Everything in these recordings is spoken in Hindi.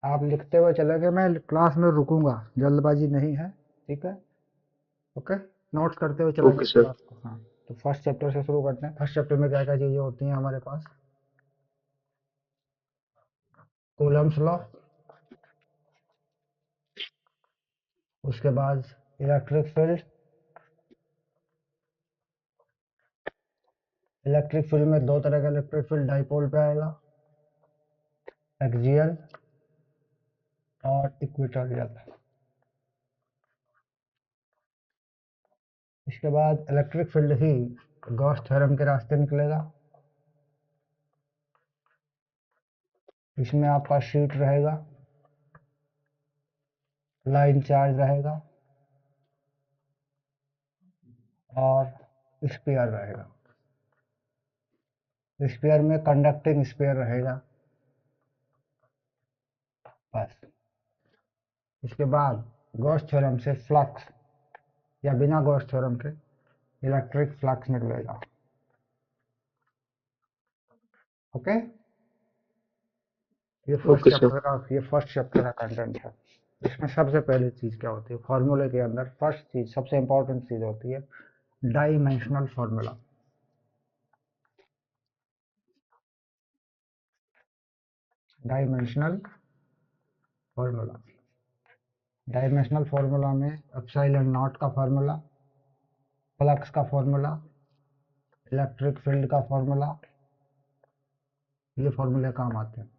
आप लिखते हुए चलेंगे, मैं क्लास में रुकूंगा, जल्दबाजी नहीं है। ठीक है। ओके। नोट्स करते हुए चला ओके जाए सर। क्लास को। हाँ। तो फर्स्ट चैप्टर से शुरू करते हैं। फर्स्ट चैप्टर में क्या क्या चीजें होती हैं हमारे पास? कूलम्स लॉ, उसके बाद इलेक्ट्रिक फील्ड। इलेक्ट्रिक फील्ड में दो तरह का इलेक्ट्रिक फील्ड डाइपोल पे आएगा, एक्सियल और इक्वेटोरियल। इसके बाद इलेक्ट्रिक फील्ड ही गॉस थ्योरम के रास्ते निकलेगा। इसमें आपका शीट रहेगा, लाइन चार्ज रहेगा और स्फीयर रहेगा। स्फीयर में कंडक्टिंग स्फीयर रहेगा। बस। इसके बाद गॉस थ्योरम से फ्लक्स, या बिना गॉस थ्योरम के इलेक्ट्रिक फ्लक्स निकलेगा। ओके। Okay sir. ये फर्स्ट चैप्टर का कंटेंट है। इसमें सबसे पहली चीज क्या होती है? फॉर्मूले के अंदर फर्स्ट चीज, सबसे इंपॉर्टेंट चीज होती है dimensional formula. Dimensional formula. Dimensional formula में एप्सिलॉन नॉट का फार्मूला, फ्लक्स का फार्मूला, इलेक्ट्रिक फील्ड का फार्मूला, ये फार्मूले काम आते हैं।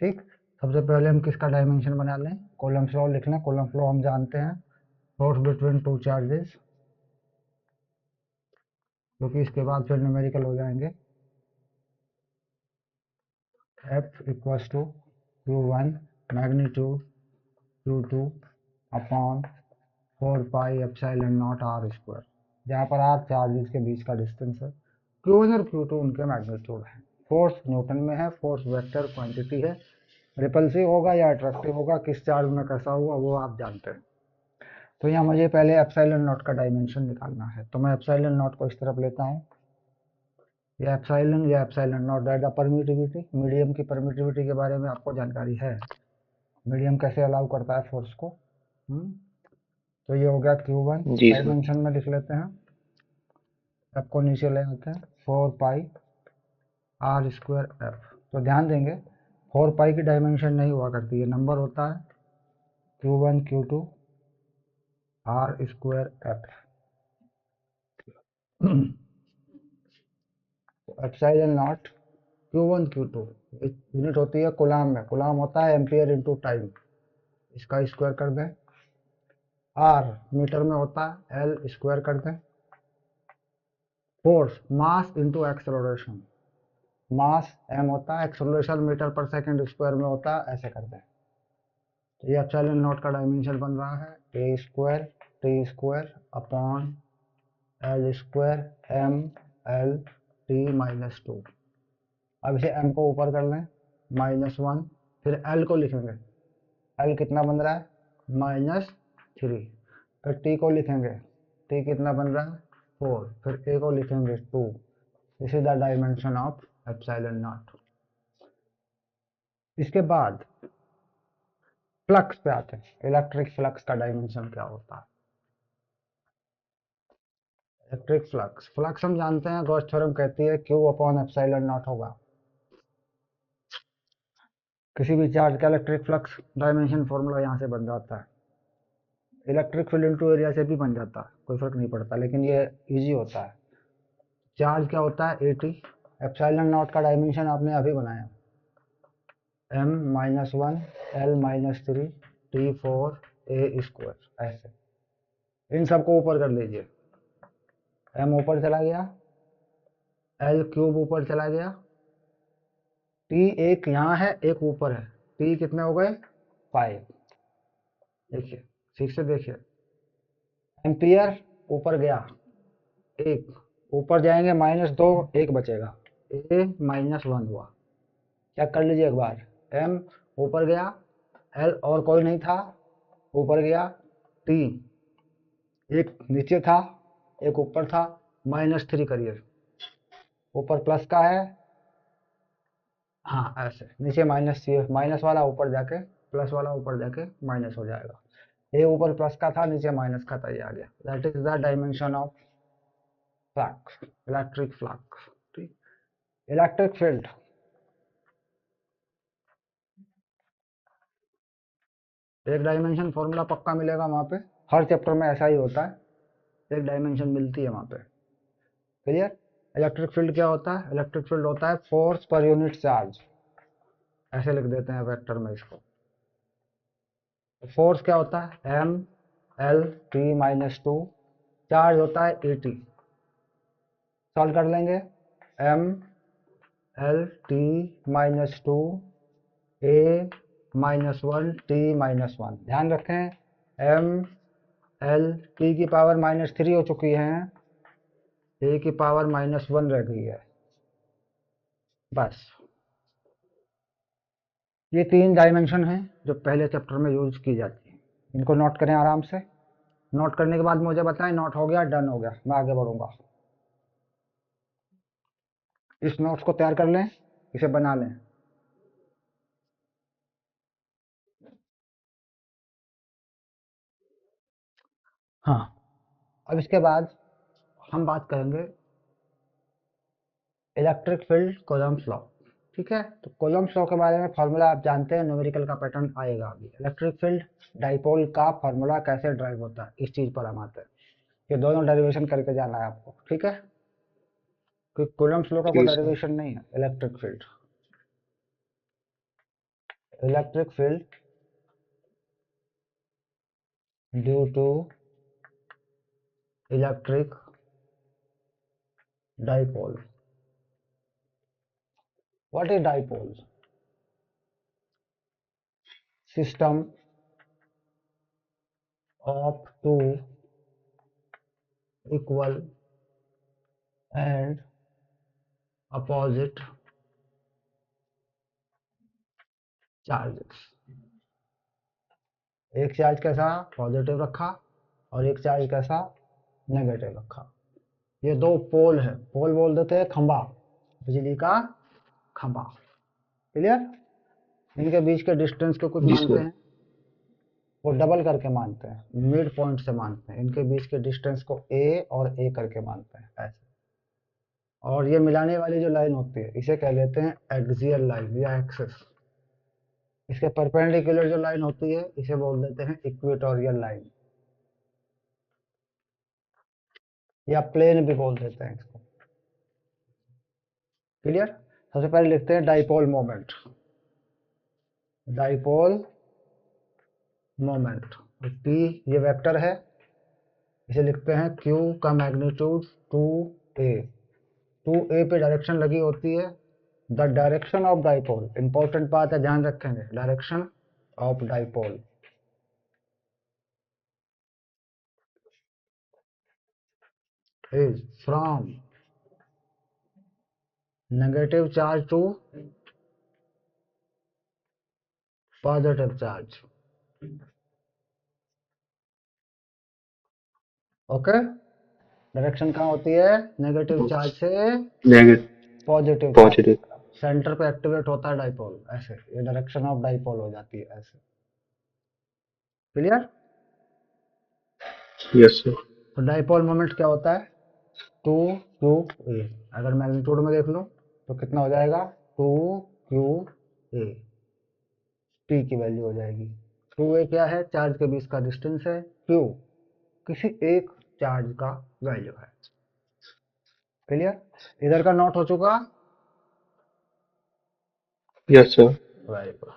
ठीक। सबसे पहले हम किसका डायमेंशन बना लें? कूलम्ब्स लॉ लिख लें। कूलम्ब्स लॉ हम जानते हैं, फोर्स बिटवीन टू चार्जेस, क्योंकि इसके बाद फिर न्यूमेरिकल हो जाएंगे। F equals to Q1 magnitude Q2 upon 4 pi epsilon naught r square, जहाँ पर आर चार्जेस के बीच का डिस्टेंस है, Q1 और Q2 उनके मैग्नीट्यूड है। फोर्स न्यूटन में है, फोर्स वेक्टर क्वांटिटी है। रिपल्सिव होगा या अट्रैक्टिव होगा, किस चार्ज में कैसा होगा, वो आप जानते हैं। तो यहाँ मुझे पहले एप्सिलॉन नॉट का डायमेंशन निकालना है, तो मैं एप्सिलॉन नॉट को इस तरफ लेता हूँ। या epsilon not that the permittivity, medium की परमिटिविटी के बारे में आपको जानकारी है? मीडियम कैसे अलाउ करता है फोर्स को। हम्म। तो ये हो गया Q1। जी सर। डायमेंशन में लिख लेते हैं, एफ को नीचे ले आते हैं, 4 पाई r स्क्वायर एफ। तो ध्यान देंगे, 4 पाई की डायमेंशन नहीं हुआ करती है, नंबर होता है Q1 Q2 r square f. Epsilon naught Q1 Q2 unit होती है कूलाम में, कूलाम होता है एम्पियर इंटू टाइम, इसका स्क्वायर कर दें। आर मीटर में होता है, एल स्क्वायर कर दें। फोर्स मास इंटू एक्सलरेशन, मास एम होता है, एक्सलरेशन मीटर पर सेकंड स्क्वायर में होता है, ऐसे कर दें। तो ये एप्सिलॉन नॉट का डायमेंशन बन रहा है A square T square upon L square M L T minus two. अब इसे m को ऊपर कर लें, -1। फिर l को लिखेंगे, l कितना बन रहा है? -3। फिर t को लिखेंगे, t कितना बन रहा है? 4। फिर a को लिखेंगे 2। This is the dimension of epsilon not. इसके बाद फ्लक्स पे आते हैं। इलेक्ट्रिक फ्लक्स का डायमेंशन क्या होता है? इलेक्ट्रिक फ्लक्स, फ्लक्स हम जानते हैं, गॉस थ्योरम कहती है Q अपॉन एप्सिलॉन नॉट होगा। किसी भी चार्ज का इलेक्ट्रिक फ्लक्स डायमेंशन फॉर्मूला यहाँ से बन जाता है। इलेक्ट्रिक फील्ड इनटू एरिया से भी बन जाता है, कोई फर्क नहीं पड़ता, लेकिन ये इजी होता है। चार्ज क्या होता है? एटी। एप्सिलॉन नॉट का डायमेंशन आपने अभी बनाया, m-1 l-3 t4 a square, ऐसे इन सबको ऊपर कर लीजिए। m ऊपर चला गया, l क्यूब ऊपर चला गया, t एक यहाँ है एक ऊपर है, t कितने हो गए? 5। देखिए, ठीक से देखिए, एम्पियर ऊपर गया एक, ऊपर जाएंगे -2, एक बचेगा, a-1 हुआ। चेक कर लीजिए एक बार, m ऊपर गया, l और कोई नहीं था, ऊपर गया, t एक नीचे था, एक ऊपर था, -3 करिए, ऊपर प्लस का है, हाँ ऐसे नीचे माइनस चाहिए, माइनस वाला ऊपर जाके प्लस वाला ऊपर जाके माइनस हो जाएगा। ये ऊपर प्लस का था, नीचे माइनस का था, ये आ गया। That is the dimension of flux, electric flux. ठीक, इलेक्ट्रिक फील्ड, एक डायमेंशन फॉर्मूला पक्का मिलेगा वहां पे, हर चैप्टर में ऐसा ही होता है, एक डायमेंशन मिलती है वहां पे। क्लियर? इलेक्ट्रिक फील्ड क्या होता है? इलेक्ट्रिक फील्ड होता है फोर्स पर यूनिट चार्ज, ऐसे लिख देते हैं वेक्टर में इसको। फोर्स क्या होता है? M L T minus two, charge होता है ए टी। सॉल्व कर लेंगे, M L T minus two A minus one T minus one. ध्यान रखें एम एल टी की पावर माइनस थ्री हो चुकी है, ए की पावर माइनस वन रह गई है, बस। ये तीन डायमेंशन हैं जो पहले चैप्टर में यूज की जाती है। इनको नोट करें आराम से। नोट करने के बाद मुझे बताएं, नोट हो गया, डन हो गया, मैं आगे बढ़ूंगा। इस नोट्स को तैयार कर लें, इसे बना लें। हाँ, अब इसके बाद हम बात करेंगे इलेक्ट्रिक फील्ड कोलम्ब्स लॉ। ठीक है, तो कोलम्ब्स लॉ के बारे में फॉर्मूला आप जानते हैं, न्यूमेरिकल का पैटर्न आएगा अभी। इलेक्ट्रिक फील्ड डाइपोल का फॉर्मूला कैसे ड्राइव होता है, इस चीज पर हम आते हैं। ये दोनों डेरिवेशन करके जाना है आपको, ठीक है? क्योंकि कोलम्ब्स लॉ का कोई जी सर। डेरिवेशन नहीं है। Electric field, electric field due to electric dipole. What is dipole? System of two equal and opposite charges. एक चार्ज कैसा पॉजिटिव रखा और एक चार्ज कैसा नेगेटिव रखा। ये दो पोल है, पोल बोल देते हैं खंबा, बिजली का खंबा। क्लियर? इनके बीच के डिस्टेंस को कुछ जी मानते सर। हैं, वो डबल करके मानते हैं, मिड पॉइंट से मानते हैं। इनके बीच के डिस्टेंस को ए और ए करके मानते हैं, ऐसे। और ये मिलाने वाली जो लाइन होती है इसे कह देते हैं एक्सियल लाइन या एक्सिस। इसके परपेंडिकुलर जो लाइन होती है इसे बोल देते हैं इक्वेटोरियल लाइन, या प्लेन भी बोल देते हैं इसको। क्लियर? सबसे पहले लिखते हैं dipole moment. Dipole moment, P ये वेक्टर है, इसे लिखते हैं q का मैग्नीट्यूड 2a। 2a पे डायरेक्शन लगी होती है। The direction of dipole, important बात है, ध्यान रखेंगे, direction of dipole is from negative charge to positive charge. Okay, direction कहाँ होती है? नेगेटिव चार्ज से negative positive charge. Positive. Centre पे एक्टिवेट होता है डाइपोल, ऐसे ये डायरेक्शन ऑफ डाइपोल हो जाती है, ऐसे। क्लियर? Yes sir. तो डाइपोल मोमेंट क्या होता है? 2qa। अगर मैग्नीट्यूड में देख लो तो कितना हो जाएगा? 2qa, p की वैल्यू हो जाएगी। 2a क्या है? चार्ज के बीच का डिस्टेंस है। q किसी एक चार्ज का वैल्यू है। क्लियर? इधर का नोट हो चुका? Yes sir. Very good.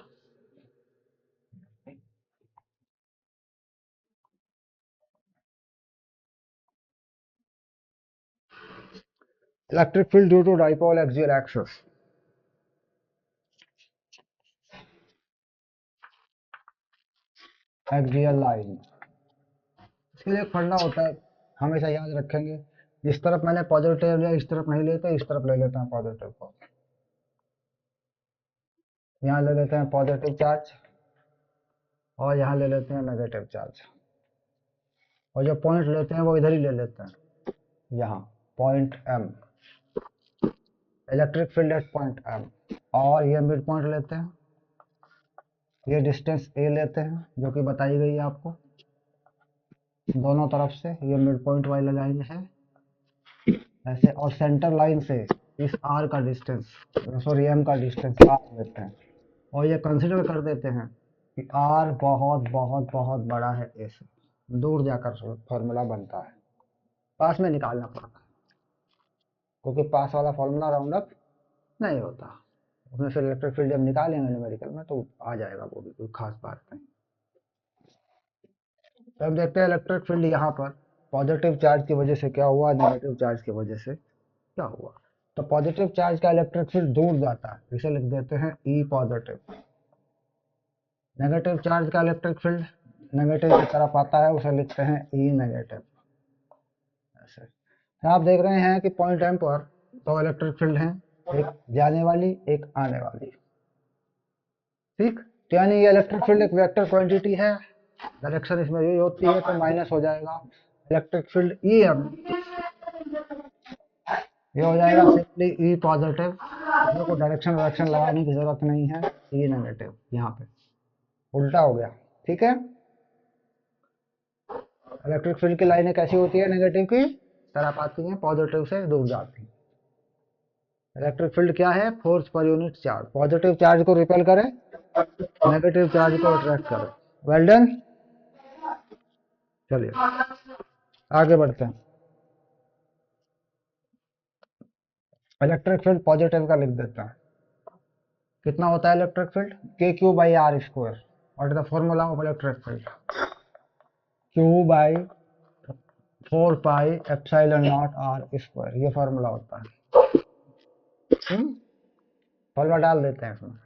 Electric field due to dipole axial axis. Axial line, इसके लिए एक फंडा होता है, हमेशा याद रखेंगे। इस तरफ मैंने पॉजिटिव लिया, इस तरफ नहीं लेते, इस तरफ ले लेते हैं पॉजिटिव को। यहाँ ले लेते हैं पॉजिटिव चार्ज और यहाँ ले लेते हैं नेगेटिव चार्ज, और जो पॉइंट लेते हैं वो इधर ही ले लेते हैं, यहाँ point m, electric field at point m. और ये मिड पॉइंट लेते हैं, ये डिस्टेंस ए लेते हैं जो कि बताई गई है आपको दोनों तरफ से, ये मिड पॉइंट वाली लाइन है ऐसे, और सेंटर लाइन से इस आर का डिस्टेंस, सॉरी एम का डिस्टेंस आर लेते हैं, और ये कंसिडर कर देते हैं कि आर बहुत बहुत बहुत बड़ा है ए से, दूर जाकर फॉर्मूला बनता है, पास में निकालना पड़ता है, क्योंकि पास वाला फॉर्मूला राउंड अप नहीं होता उसमें, फिर इलेक्ट्रिक फील्ड जब निकालेंगे न्यूमेरिकल में तो आ जाएगा, वो भी कोई खास बात नहीं। तो अब देखते हैं इलेक्ट्रिक फील्ड यहाँ पर पॉजिटिव चार्ज की वजह से क्या हुआ, नेगेटिव चार्ज की वजह से क्या हुआ। तो पॉजिटिव चार्ज का इलेक्ट्रिक फील्ड दूर जाता है, इसे लिख देते हैं ई पॉजिटिव। नेगेटिव चार्ज का इलेक्ट्रिक फील्ड नेगेटिव की तरफ आता है, उसे लिखते हैं ई नेगेटिव। ऐसे तो आप देख रहे हैं कि पॉइंट एम पर दो इलेक्ट्रिक फील्ड हैं, एक जाने वाली एक आने वाली, ठीक। तो यानी ये इलेक्ट्रिक फील्ड एक वेक्टर क्वांटिटी है, डायरेक्शन इसमें यही होती है, तो माइनस हो जाएगा इलेक्ट्रिक फील्ड ई एम, ये हो जाएगा सिंपली ई पॉजिटिव, इसमें कोई डायरेक्शन लगाने की जरूरत नहीं है, ई नेगेटिव, यहाँ पे उल्टा हो गया, ठीक है। इलेक्ट्रिक फील्ड की लाइनें कैसी होती है, नेगेटिव की तरफ आती हैं, पॉजिटिव से दूर जाती हैं। इलेक्ट्रिक फील्ड क्या है, force per unit charge, positive charge को रिपेल करे, नेगेटिव चार्ज को अट्रैक्ट करे। वेल डन, चलिए आगे बढ़ते हैं। इलेक्ट्रिक फील्ड पॉजिटिव का लिख देते हैं, कितना होता है electric field, k q by r square. What is the formula of electric field, q by 4 pi epsilon naught r square, ये फॉर्मूला होता है। फॉर्मूला डाल देते हैं इसमें,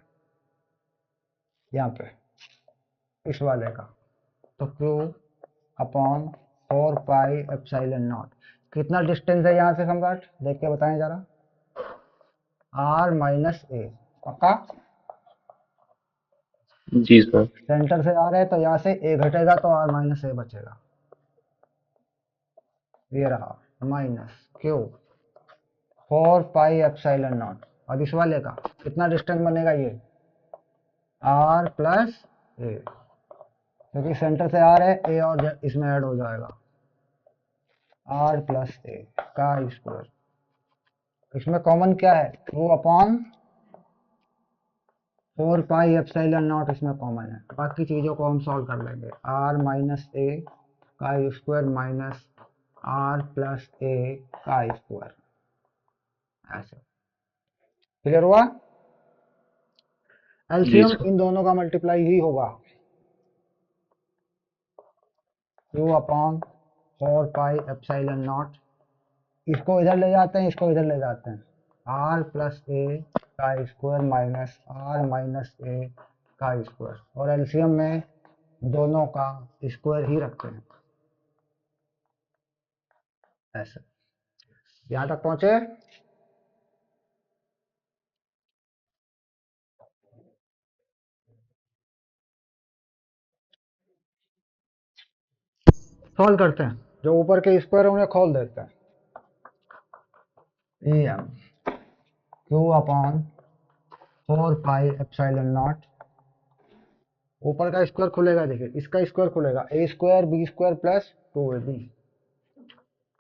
यहाँ पे इस वाले का, तो Q upon 4 pi epsilon not, कितना डिस्टेंस है यहाँ से सम्राट, देख के बताएं जरा, आर माइनस ए, पक्का। जी सर। सेंटर से आ रहे हैं तो यहाँ से ए घटेगा तो आर माइनस ए बचेगा, ये रहा minus Q 4 pi epsilon not. अब इस वाले का कितना डिस्टेंस बनेगा, ये आर प्लस ए, क्योंकि सेंटर से आ रहे हैं, ए और इसमें ऐड हो जाएगा, आर प्लस ए का स्क्वायर, इसमें कॉमन क्या है, Q upon 4 pi epsilon not इसमें कॉमन है, बाकी चीजों को हम सॉल्व कर लेंगे, आर माइनस ए का स्क्वायर माइनस आर प्लस ए का स्क्वायर, ऐसे क्लियर हुआ। जी एलसीएम सर। इन दोनों का मल्टीप्लाई ही होगा, Q upon 4 pi epsilon not, इसको इधर ले जाते हैं, इसको इधर ले जाते हैं, आर प्लस ए का स्क्वायर माइनस आर माइनस ए का स्क्वायर, और एलसीएम में दोनों का स्क्वायर ही रखते हैं, ऐसे। यहां तक पहुंचे, सॉल्व करते हैं, जो ऊपर के स्क्वायर है उन्हें खोल देते हैं, A M Q upon 4 pi epsilon naught, ऊपर का स्क्वायर खुलेगा, देखिए इसका स्क्वायर खुलेगा, A square B square plus 2ab,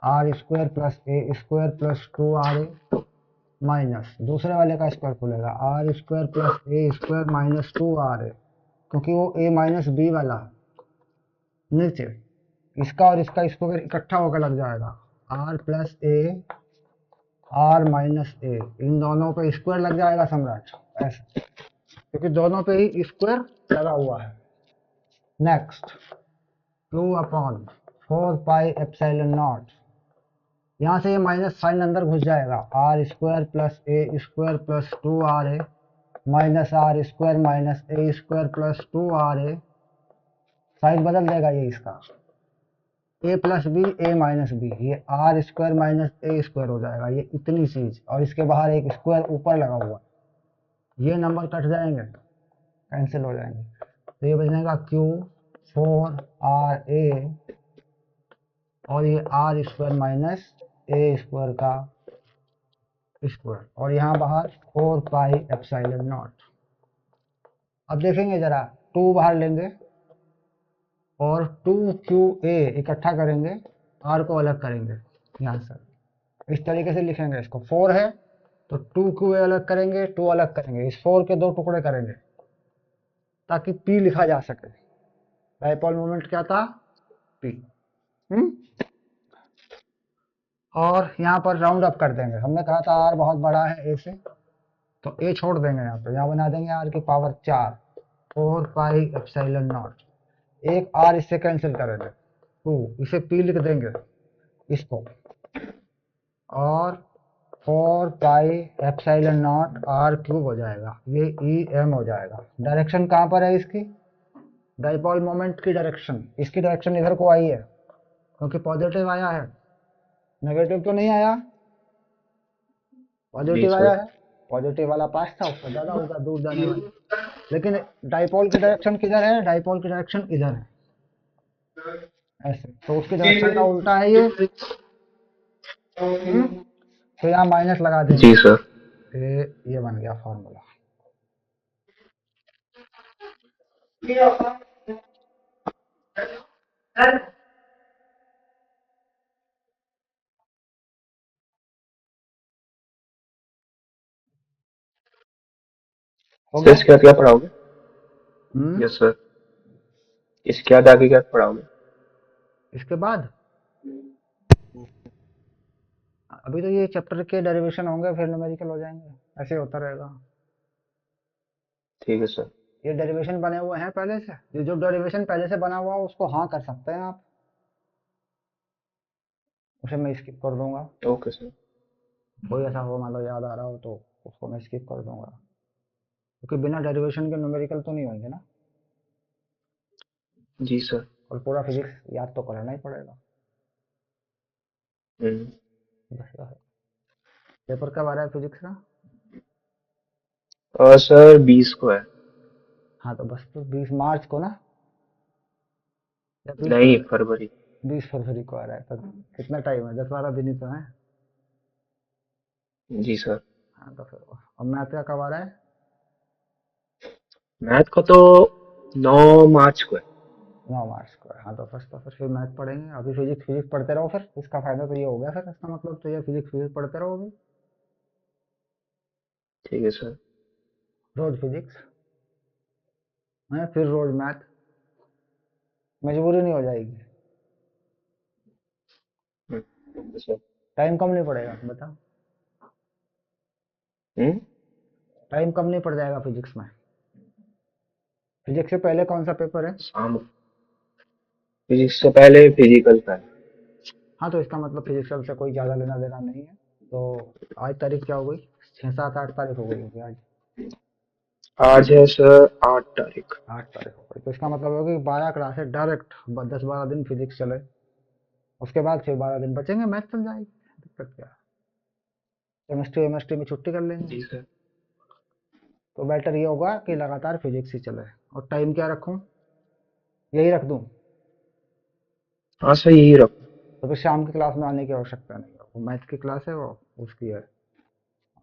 R square plus A square plus 2ra, minus दूसरे वाले का स्क्वायर खुलेगा, आर स्क्वायर प्लस ए स्क्वायर माइनस 2ra, क्योंकि वो ए माइनस बी वाला नीचे, इसका और इसका स्क्वायर इकट्ठा होकर लग जाएगा, R plus A R minus A, इन दोनों पे स्क्वायर लग जाएगा सम्राट, ऐसे, क्योंकि दोनों पे ही स्क्वायर लगा हुआ है। Next q upon 4 pi epsilon naught, यहाँ से ये माइनस साइन अंदर घुस जाएगा, r square plus A square plus 2ra minus r square minus a square plus 2ra, sign बदल देगा ये इसका, a plus b a minus b, ये r square minus a square हो जाएगा, ये इतनी चीज, और इसके बाहर एक स्क्वायर ऊपर लगा हुआ, ये नंबर कट जाएंगे, कैंसिल हो जाएंगे, तो ये बचेगा क्यू 4ra, और ये r square minus a square का स्क्वायर, और यहाँ बाहर 4 पाई एप्सिलॉन नॉट। अब देखेंगे जरा, 2 बाहर लेंगे और 2QA इकट्ठा करेंगे, R को अलग करेंगे यहाँ से। इस तरीके से लिखेंगे इसको, 4 है तो 2QA अलग करेंगे, 2 अलग करेंगे, इस 4 के 2 टुकड़े करेंगे ताकि P लिखा जा सके। डाइपोल मोमेंट क्या था? P। और यहाँ पर राउंड अप कर देंगे, हमने कहा था R बहुत बड़ा है A से, तो A छोड़ देंगे यहाँ पे, यहाँ बना देंगे R की पावर 4, 4 पाई एप्सिलॉन नॉट। एक R इससे कैंसिल करेंगे, 2, इसे P लिख देंगे इसको, और 4 pi epsilon not R cube हो जाएगा, ये EM हो जाएगा। डायरेक्शन कहाँ पर है इसकी? डाइपोल मोमेंट की डायरेक्शन, इसकी डायरेक्शन इधर को आई है क्योंकि पॉजिटिव आया है, नेगेटिव तो नहीं आया, जी पॉजिटिव आया सर। है। पॉजिटिव वाला पास था, उसका ज्यादा होगा दूर जाने वाली। लेकिन डाइपोल की डायरेक्शन किधर है? डाइपोल की डायरेक्शन इधर है, ऐसे, तो उसकी डायरेक्शन का उल्टा है ये। तो यहाँ माइनस लगा देंगे, जी सर। ये बन गया फॉर्मूला। हो सर गया। इसके बाद क्या पढ़ाओगे? हम्म यस सर। इसके बाद आगे क्या पढ़ाओगे? इसके बाद अभी तो ये चैप्टर के डेरिवेशन होंगे, फिर न्यूमेरिकल हो जाएंगे, ऐसे होता रहेगा। ठीक है सर। ये डेरिवेशन बने हुए हैं पहले से, ये जो डेरिवेशन पहले से बना हुआ है उसको हाँ कर सकते हैं आप, उसे मैं स्किप कर दूंगा। Okay sir. कोई ऐसा हो मान लो याद आ रहा हो तो उसको मैं स्किप कर दूंगा, क्योंकि बिना डेरिवेशन के न्यूमेरिकल तो नहीं होंगे ना, जी सर। और पूरा फिजिक्स याद तो करना ही पड़ेगा। हम्म। बस यह है। पेपर कब आ रहा है फिजिक्स का? और सर 20 को है। हाँ तो बस, तो 20 मार्च को ना, या बीस नहीं, फरवरी फरवरी। 20 फरवरी को आ रहा है, तो कितना टाइम है? 10-12 दिन ही तो है। जी सर। हाँ तो फिर, और मैथ का कब आ रहा है? मैथ को तो 9 मार्च को है। 9 मार्च को है। हाँ तो फर्स्ट, तो फिर मैथ पढ़ेंगे, अभी फिजिक्स फिजिक्स पढ़ते रहो, फिर इसका फायदा तो ये हो गया, फिर इसका मतलब तो ये फिजिक्स फिजिक्स पढ़ते रहो अभी, ठीक है सर। रोज फिजिक्स है, फिर रोज मैथ, मजबूरी नहीं हो जाएगी। ठीक है सर। टाइम कम नहीं पड़ेगा, बताओ, हम्म। टाइम कम नहीं पड़ जाएगा फिजिक्स में। फिजिक्स से पहले कौन सा पेपर है? शाम। फिजिक्स से पहले फिजिकल का है। हाँ तो इसका मतलब फिजिक्स से कोई ज़्यादा लेना देना नहीं है। तो आज तारीख क्या हो गई? 6, 7, 8 तारीख हो गई होगी आज। आज है सर 8 तारीख। 8 तारीख हो गई, तो इसका मतलब होगा कि 12 क्लासेस डायरेक्ट 10-12 दिन फिजिक्स चले, उसके बाद फिर 12 दिन बचेंगे, मैथ चल जाएगी, दिक्कत क्या है? केमिस्ट्री वेमिस्ट्री में छुट्टी कर लेंगे। जी सर। तो बेटर ये होगा कि लगातार फिजिक्स ही चले। और टाइम क्या रखूं? यही रख दूं? हाँ सर, यही रखो। तो फिर शाम की क्लास में आने की आवश्यकता नहीं है, वो मैथ की क्लास है, वो उसकी है,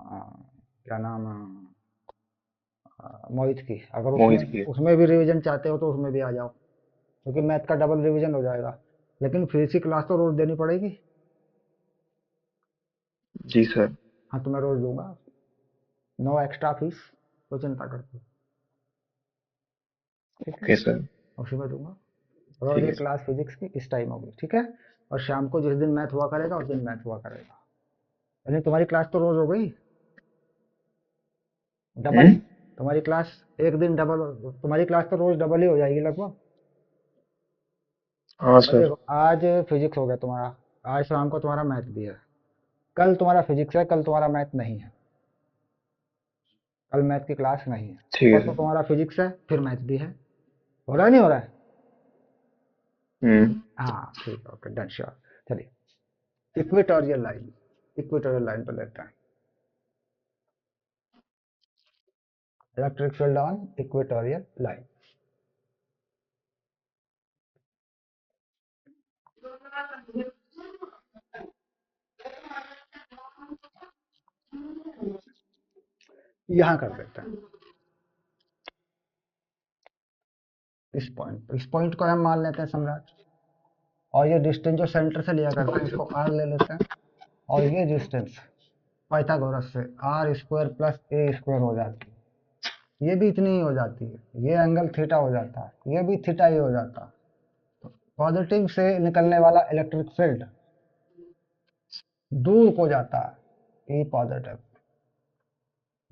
क्या नाम है, मोहित की। अगर उसमें मोहित की है। उसमें भी रिवीजन चाहते हो तो उसमें भी आ जाओ, क्योंकि मैथ का डबल रिवीजन हो जाएगा। लेकिन फिजिक्स की क्लास तो रोज देनी पड़ेगी। जी सर। हाँ तो मैं रोज दूंगा, नो एक्स्ट्रा फीस, तो चिंता करते हो, ठीक है, ओके सर। उसी में दूंगा। रोज ठीक है एक सर। क्लास फिजिक्स की इस टाइम होगी, ठीक है। और शाम को जिस दिन मैथ हुआ करेगा उस दिन मैथ हुआ करेगा, यानी तुम्हारी क्लास तो रोज हो गई डबल। हम्म। तुम्हारी क्लास एक दिन डबल, तुम्हारी क्लास तो रोज डबल ही हो जाएगी लगभग। हाँ अब सर। देखो, आज फिजिक्स हो गया तुम्हारा, आज शाम को तुम्हारा मैथ भी है, कल तुम्हारा फिजिक्स है, कल तुम्हारा मैथ नहीं है, कल मैथ की क्लास नहीं है। ठीक है परसों सर। तुम्हारा फिजिक्स है, फिर मैथ भी है। हो रहा है नहीं हो रहा है? हम्म। हाँ ठीक है, ओके डन, श्योर। चलिए, इक्वेटोरियल लाइन, इक्वेटोरियल लाइन पर लेते हैं। Electric field on equatorial line. यहाँ कर देते हैं इस पॉइंट को हम मान लेते हैं सम्राट, और ये डिस्टेंस जो सेंटर से लिया करते हैं इसको आर ले लेते हैं, और ये डिस्टेंस पाइथागोरस से आर स्क्वायर प्लस ए स्क्वायर हो जाती है, ये भी इतनी ही हो जाती है, ये एंगल थीटा हो जाता है, ये भी थीटा ही हो जाता है। पॉजिटिव से निकलने वाला इलेक्ट्रिक फील्ड दूर को जाता है, ई पॉजिटिव,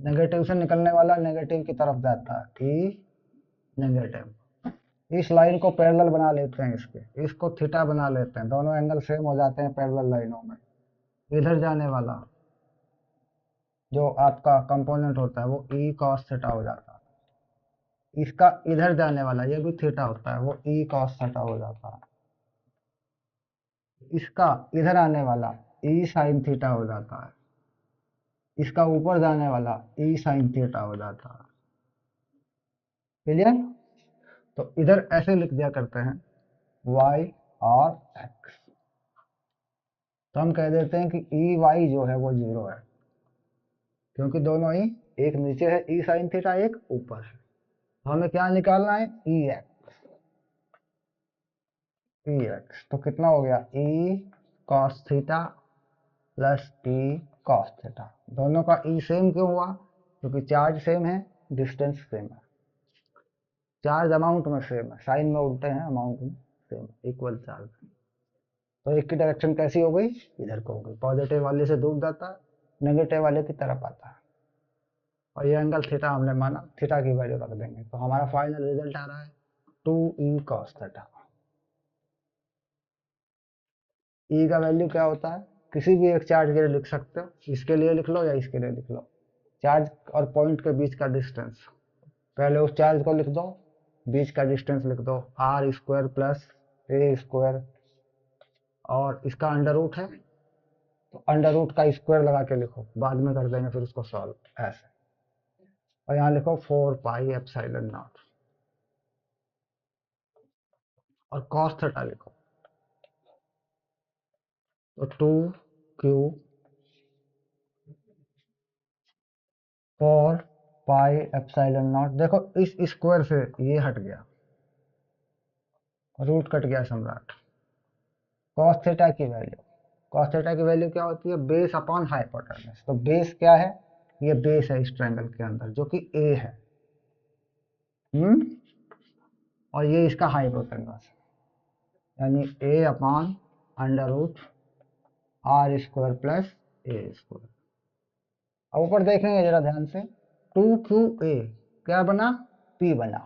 नेगेटिव से निकलने वाला नेगेटिव की तरफ जाता है, ई नेगेटिव। इस लाइन को पैरेलल बना लेते हैं, इसको थीटा बना लेते हैं, दोनों एंगल सेम हो जाते हैं पैरेलल लाइनों में। इधर जाने वाला जो आपका कंपोनेंट होता है वो ई कॉस थीटा हो जाता है, इसका इधर जाने वाला ये भी थीटा होता है, वो ई कॉस थीटा हो जाता है, इसका इधर आने वाला ई साइन थीटा हो जाता है, इसका ऊपर जाने वाला ई साइन थीटा हो जाता है। क्लियर? तो इधर ऐसे लिख दिया करते हैं y और x, तो हम कह देते हैं कि ई वाई जो है वो 0 है, क्योंकि दोनों ही, एक नीचे है ई साइन थीटा, एक ऊपर है। तो हमें क्या निकालना है, ई एक्स। तो कितना हो गया, E cos theta plus E cos theta. दोनों का ई सेम क्यों हुआ, क्योंकि चार्ज सेम है, डिस्टेंस सेम है, चार्ज अमाउंट में सेम है, साइन में उल्टे हैं, अमाउंट में सेम, इक्वल चार्ज। तो एक की डायरेक्शन कैसी हो गई, इधर को हो गई, पॉजिटिव वाले से दूर जाता है, नेगेटिव वाले की तरफ आता है, और ये एंगल थीटा हमने माना, थीटा की वैल्यू रख देंगे, तो हमारा फाइनल रिजल्ट आ रहा है 2e cos थीटा। ई का वैल्यू क्या होता है, किसी भी एक चार्ज के लिए लिख सकते हो, इसके लिए लिख लो या इसके लिए लिख लो, चार्ज और पॉइंट के बीच का डिस्टेंस, पहले उस चार्ज को लिख दो, बीच का डिस्टेंस लिख दो आर स्क्वायर प्लस ए स्क्वायर, और इसका अंडर रूट है तो अंडर रूट का स्क्वायर लगा के लिखो, बाद में कर देंगे फिर उसको सॉल्व ऐसे, और यहाँ लिखो 4 पाई एप्सिलॉन नॉट, और cos थीटा लिखो, तो 2q 4 पाई एप्सिलॉन नॉट। देखो इस स्क्वायर से ये हट गया, रूट कट गया सम्राट। cos थीटा की वैल्यू, cos थीटा की वैल्यू क्या होती है, बेस अपॉन हाइपोटेनस। तो बेस क्या है, ये बेस है इस ट्रायंगल के अंदर जो कि a है, और ये इसका हाइपोटेनस है, यानी a upon under root r square plus A square. अब ऊपर देखेंगे जरा ध्यान से, 2qa क्या बना, p बना,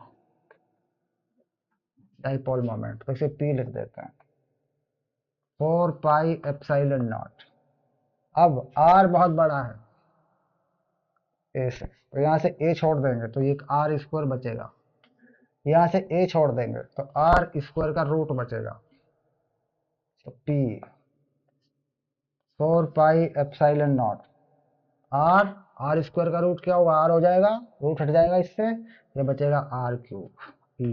डाइपोल मोमेंट, तो इसे p लिख देते हैं, 4 पाई एप्सिलॉन नॉट। अब r बहुत बड़ा है a से, तो यहाँ से a छोड़ देंगे तो ये आर स्क्वायर बचेगा, यहाँ से a छोड़ देंगे तो आर स्क्वायर का रूट बचेगा, तो p 4 pi epsilon naught r, r square का रूट क्या होगा, आर हो जाएगा, रूट हट जाएगा इससे, ये बचेगा r cube e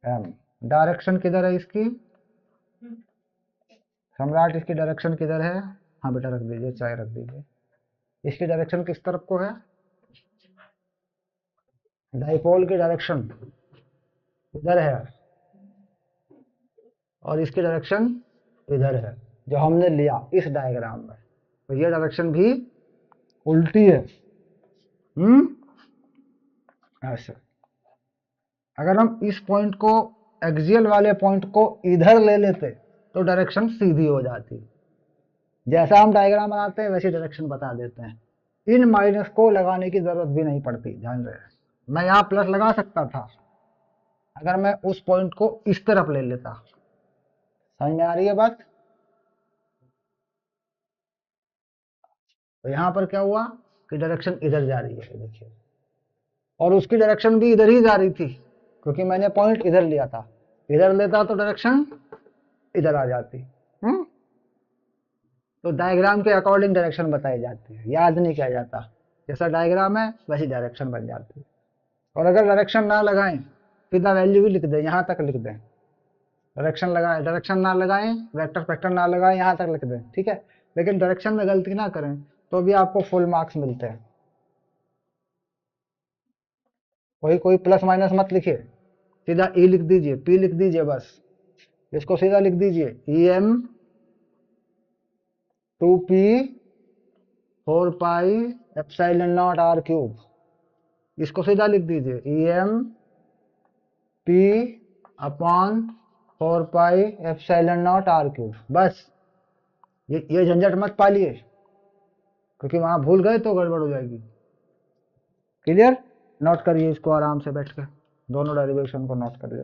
m. Direction किधर है इसकी सम्राट, इसकी डायरेक्शन किधर है, हाँ बेटा रख दीजिए, चाय रख दीजिए, इसकी डायरेक्शन किस तरफ को है, डाइपोल की डायरेक्शन इधर है, और इसकी डायरेक्शन इधर है, जो हमने लिया इस डायग्राम में, तो ये डायरेक्शन भी उल्टी है। ऐसे अगर हम इस पॉइंट को, एक्सियल वाले पॉइंट को इधर ले लेते तो डायरेक्शन सीधी हो जाती, जैसा हम डायग्राम बनाते हैं वैसी डायरेक्शन बता देते हैं, इन माइनस को लगाने की जरूरत भी नहीं पड़ती, ध्यान रहे। मैं यहाँ प्लस लगा सकता था अगर मैं उस पॉइंट को इस तरफ ले लेता, समझ में आ रही है बात। तो यहाँ पर क्या हुआ कि डायरेक्शन इधर जा रही है, देखिए, और उसकी डायरेक्शन भी इधर ही जा रही थी, क्योंकि मैंने पॉइंट इधर लिया था, इधर लेता तो डायरेक्शन इधर आ जाती। तो डायग्राम के अकॉर्डिंग डायरेक्शन बताई जाती है, याद नहीं किया जाता, जैसा डायग्राम है वैसी डायरेक्शन बन जाती है। और अगर डायरेक्शन ना लगाएं, सीधा वैल्यू भी लिख दें, यहाँ तक लिख दें, डायरेक्शन लगाएं, डायरेक्शन ना लगाएं, वेक्टर फैक्टर ना लगाएं, यहाँ तक लिख दें, ठीक है, लेकिन डायरेक्शन में गलती ना करें तो भी आपको फुल मार्क्स मिलते हैं। कोई प्लस माइनस मत लिखिए, सीधा ई लिख दीजिए, पी लिख दीजिए, बस इसको सीधा लिख दीजिए e m 2p 4 pi epsilon naught r cube, इसको सीधा लिख दीजिए e m p upon 4 pi epsilon naught r cube. बस ये झंझट मत पालिए, क्योंकि वहां भूल गए तो गड़बड़ हो जाएगी। क्लियर? नोट करिए इसको आराम से बैठ के, दोनों डेरिवेशन को नोट करिए।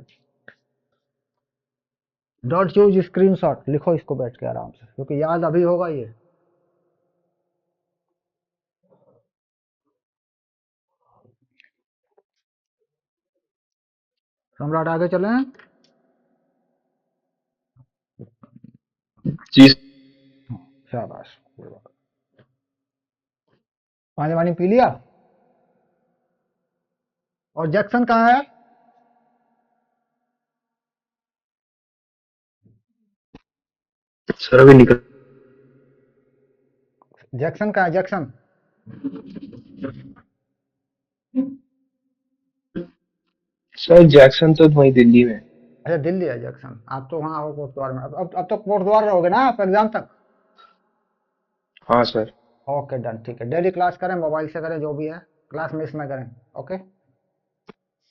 डॉट चूज स्क्रीनशॉट लिखो इसको बैठ के आराम से, क्योंकि याद अभी होगा ये। सम्राट आगे चले। जी शाबाश, पानी वानी पी लिया? और जैक्सन कहाँ है? सर अभी निकल। जैक्सन कहाँ है? जैक्सन सर जैक्सन तो वही दिल्ली में। अच्छा, दिल्ली है जैक्सन। आप तो वहाँ हो कोटद्वार में। अब तो कोटद्वार रहोगे ना आप एग्जाम तक? हाँ सर। ओके डन, ठीक है। डेली क्लास करें, मोबाइल से करें, जो भी है क्लास मिस ना करें। ओके,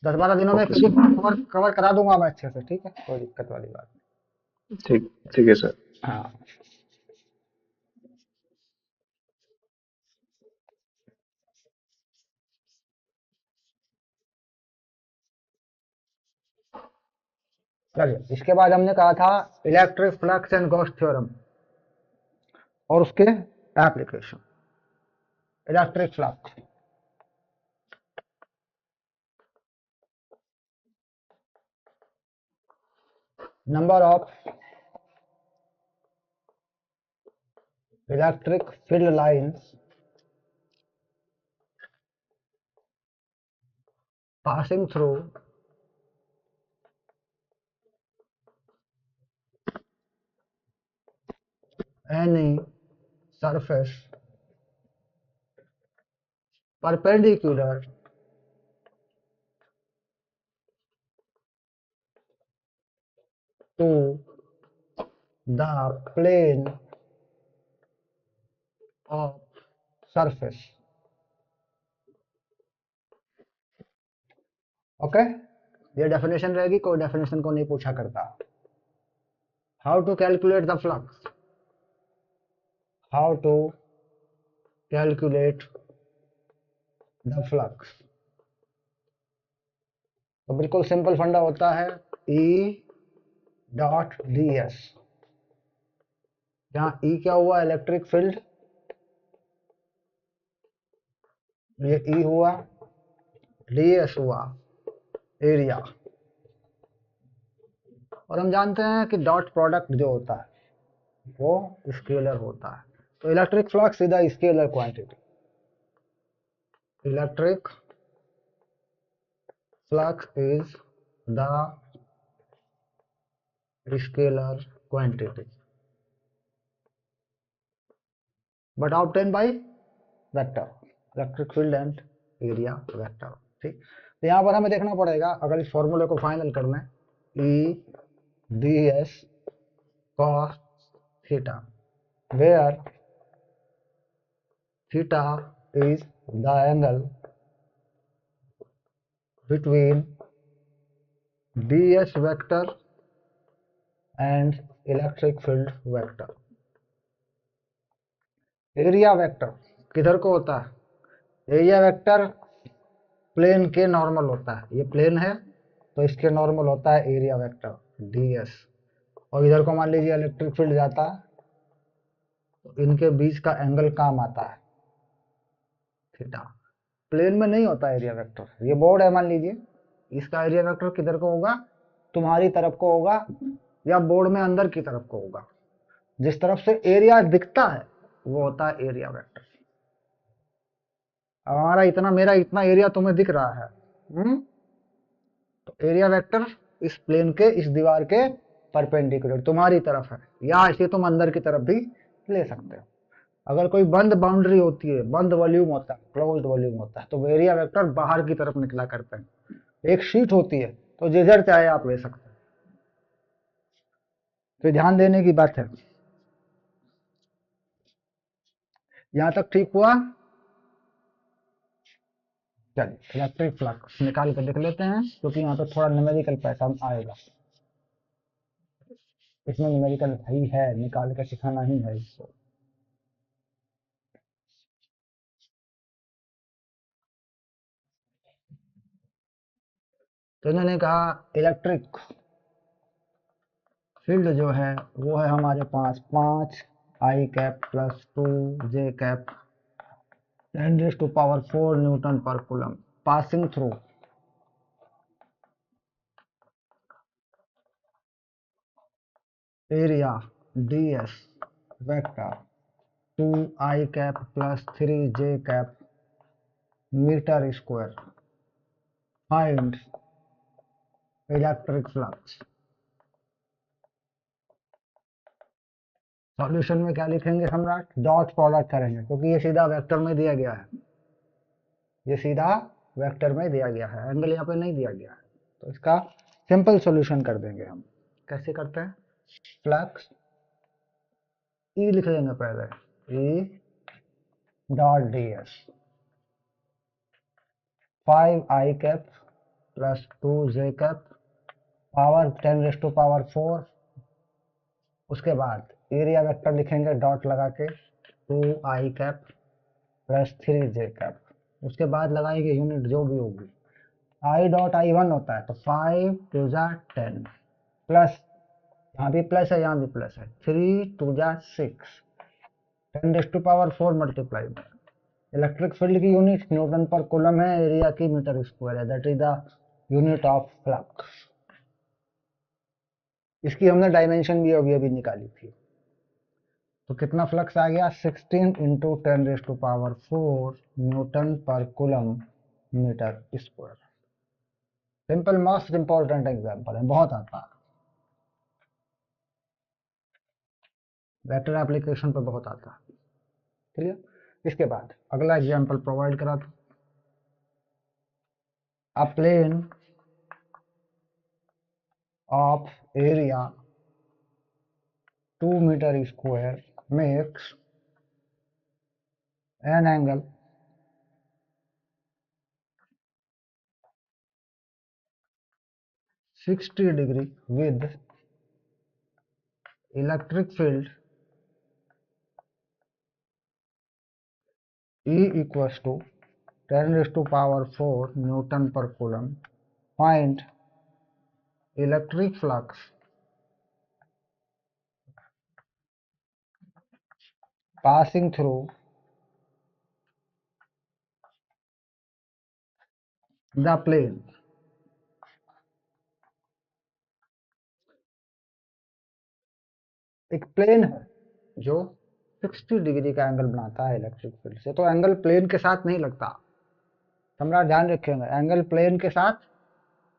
10-12 दिनों में ओके फिजिक्स सर। कवर करा दूंगा मैं अच्छे से, ठीक है, कोई दिक्कत वाली बात ठीक ठीक है सर। नहीं। हाँ, चलिए इसके बाद हमने कहा था electric flux and Gauss theorem और उसके application. Electric flux, number of electric field lines passing through any surface perpendicular to the plane of surface। Okay, ये डेफिनेशन रहेगी, कोई डेफिनेशन को नहीं पूछा करता। How to calculate the flux, how to calculate the flux, तो बिल्कुल सिंपल फंडा होता है E डॉट डी एस। यहाँ E क्या हुआ? इलेक्ट्रिक फील्ड, ये E हुआ, डी एस हुआ एरिया। और हम जानते हैं कि डॉट प्रोडक्ट जो होता है वो स्केलर होता है, तो इलेक्ट्रिक फ्लक्स सीधा scalar quantity. Electric flux is the scalar quantity but obtained by vector, electric field and area vector. ठीक, तो यहाँ पर हमें देखना पड़ेगा, अगर इस फॉर्मूले को फाइनल करना है, e d s cos theta, where theta is the angle between d s vector and electric field vector. Area vector किधर को होता है? एरिया वेक्टर प्लेन के नॉर्मल होता है, ये प्लेन है तो इसके नॉर्मल होता है एरिया वेक्टर डी एस। और इधर को मान लीजिए इलेक्ट्रिक फील्ड जाता है, तो इनके बीच का एंगल काम आता है थीटा। प्लेन में नहीं होता एरिया वेक्टर, ये बोर्ड है मान लीजिए, इसका एरिया वेक्टर किधर को होगा? तुम्हारी तरफ को होगा या बोर्ड में अंदर की तरफ को होगा। जिस तरफ से एरिया दिखता है वो होता है एरिया वेक्टर। अब हमारा इतना, मेरा इतना एरिया तुम्हें दिख रहा है, तो एरिया वेक्टर इस प्लेन के, इस दीवार के परपेंडिकुलर तुम्हारी तरफ है, या इसे तुम अंदर की तरफ भी ले सकते हो। अगर कोई बंद बाउंड्री होती है, बंद वॉल्यूम होता है, क्लोज्ड वॉल्यूम होता है, तो एरिया वेक्टर बाहर की तरफ निकला करते हैं। एक शीट होती है तो जिधर चाहे आप ले सकते हैं। तो ध्यान देने की बात है। यहां तक ठीक हुआ? चलिए इलेक्ट्रिक फ्लक्स निकाल कर देख लेते हैं, क्योंकि यहाँ पे थोड़ा न्यूमेरिकल पैटर्न आएगा। इसमें न्यूमेरिकल ही है, निकाल कर सिखाना ही है इसको। तो इन्होंने कहा इलेक्ट्रिक फील्ड जो है वो है हमारे पास 5 I cap plus 2J cap 10⁴ newton पर coulomb passing through area ds vector 2I cap plus 3J cap metre square. Find electric flux. Solution में क्या लिखेंगे सम्राट? डॉट प्रोडक्ट करेंगे, क्योंकि ये सीधा वेक्टर में दिया गया है। ये सीधा वेक्टर में दिया गया है, एंगल यहाँ पे नहीं दिया गया है। तो इसका सिंपल सॉल्यूशन कर देंगे हम। कैसे करते हैं? फ्लक्स ई लिख देंगे पहले, E dot ds 5I cap plus 2J cap power 10⁴। उसके बाद एरिया वेक्टर लिखेंगे डॉट लगा के 2I cap plus 3J cap. उसके बाद लगाएंगे यूनिट जो भी होगी। I डॉट I1 होता है, तो 5 2 जा 10 प्लस, यहाँ भी प्लस है यहाँ भी प्लस है, 3 2 जा 6 10⁴ मल्टीप्लाई में इलेक्ट्रिक फील्ड की यूनिट न्यूटन पर कूलम है, एरिया की मीटर स्क्वायर है, that is the unit of flux. इसकी हमने डायमेंशन भी अभी अभी निकाली थी। तो कितना फ्लक्स आ गया? 16 इंटू 10⁴ न्यूटन पर coulomb metre square. Simple most important example है, बहुत आता है, वेक्टर एप्लीकेशन पर बहुत आता है। क्लियर? इसके बाद अगला एग्जांपल प्रोवाइड करा था। A plane of area 2 metre square makes an angle 60 degree with electric field E equals to 10⁴ Newton per coulomb. Find electric flux passing through the plane. एक प्लेन है जो 60 डिग्री का एंगल बनाता है इलेक्ट्रिक फील्ड से, तो एंगल प्लेन के साथ नहीं लगता। सम्राट ध्यान रखेंगे, एंगल प्लेन के साथ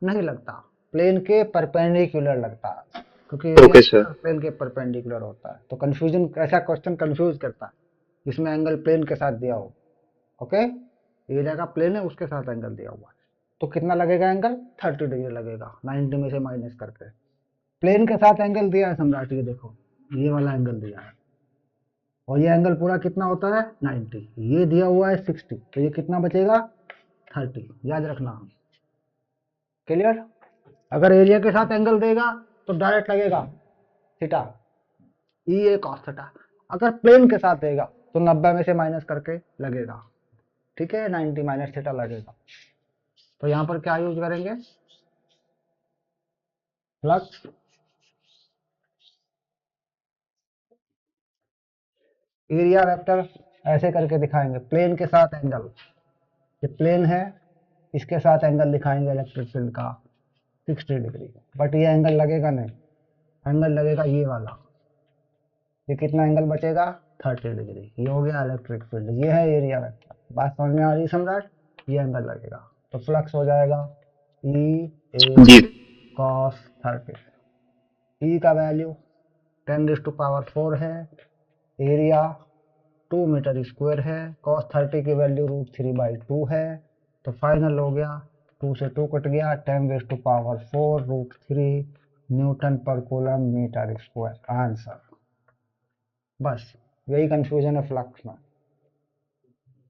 नहीं लगता, प्लेन के परपेंडिकुलर लगता है, क्योंकि ओके सर। प्लेन के परपेंडिकुलर होता है। तो कंफ्यूजन, ऐसा क्वेश्चन कंफ्यूज करता है जिसमें एंगल प्लेन के साथ दिया हो। ओके, ये जगह प्लेन है, उसके साथ एंगल दिया हुआ है, तो कितना लगेगा एंगल? 30 डिग्री लगेगा, 90 में से माइनस करके। प्लेन के साथ एंगल दिया है सम्राट, ये देखो ये वाला एंगल दिया है, और ये एंगल पूरा कितना होता है? 90। ये दिया हुआ है 60, तो ये कितना बचेगा? 30। याद रखना। क्लियर? अगर एरिया के साथ एंगल देगा तो डायरेक्ट लगेगा थीटा, ई ए कॉस थीटा। अगर प्लेन के साथ देगा तो 90 में से माइनस करके लगेगा, ठीक है, 90 माइनस थीटा लगेगा। तो यहाँ पर क्या यूज करेंगे? फ्लक्स एरिया वेक्टर ऐसे करके दिखाएंगे, प्लेन के साथ एंगल, ये प्लेन है, इसके साथ एंगल दिखाएंगे इलेक्ट्रिक फील्ड का 60 डिग्री, बट ये एंगल लगेगा नहीं, एंगल लगेगा ये वाला। ये कितना एंगल बचेगा? 30 डिग्री। ये हो गया इलेक्ट्रिक फील्ड, ये है एरिया वेक्टर। बात समझ में आ रही सम्राट? ये एंगल लगेगा, तो फ्लक्स हो जाएगा ई ए जी कॉस 30। ई का वैल्यू 10⁴ है, एरिया 2 मीटर स्क्वायर है, cos 30 की वैल्यू √3/2 है, तो फाइनल हो गया 2 से 2 कट गया, 10⁴ √3 न्यूटन पर कूलम मीटर स्क्वायर आंसर। बस यही कंफ्यूजन है फ्लक्स में।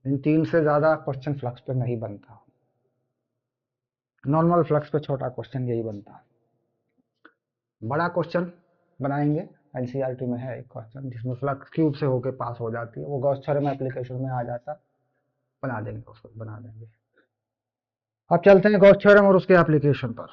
इन 3 से ज्यादा क्वेश्चन फ्लक्स पे नहीं बनता, नॉर्मल फ्लक्स पे छोटा क्वेश्चन यही बनता है। बड़ा क्वेश्चन बनाएंगे, एनसीईआरटी में है एक क्वेश्चन जिसमें फ्लक्स क्यूब से होके पास हो जाती है, वो गॉस थ्योरम एप्लीकेशन में आ जाता, बना देंगे उसको, बना देंगे। अब चलते हैं गॉस थ्योरम और उसके एप्लीकेशन पर।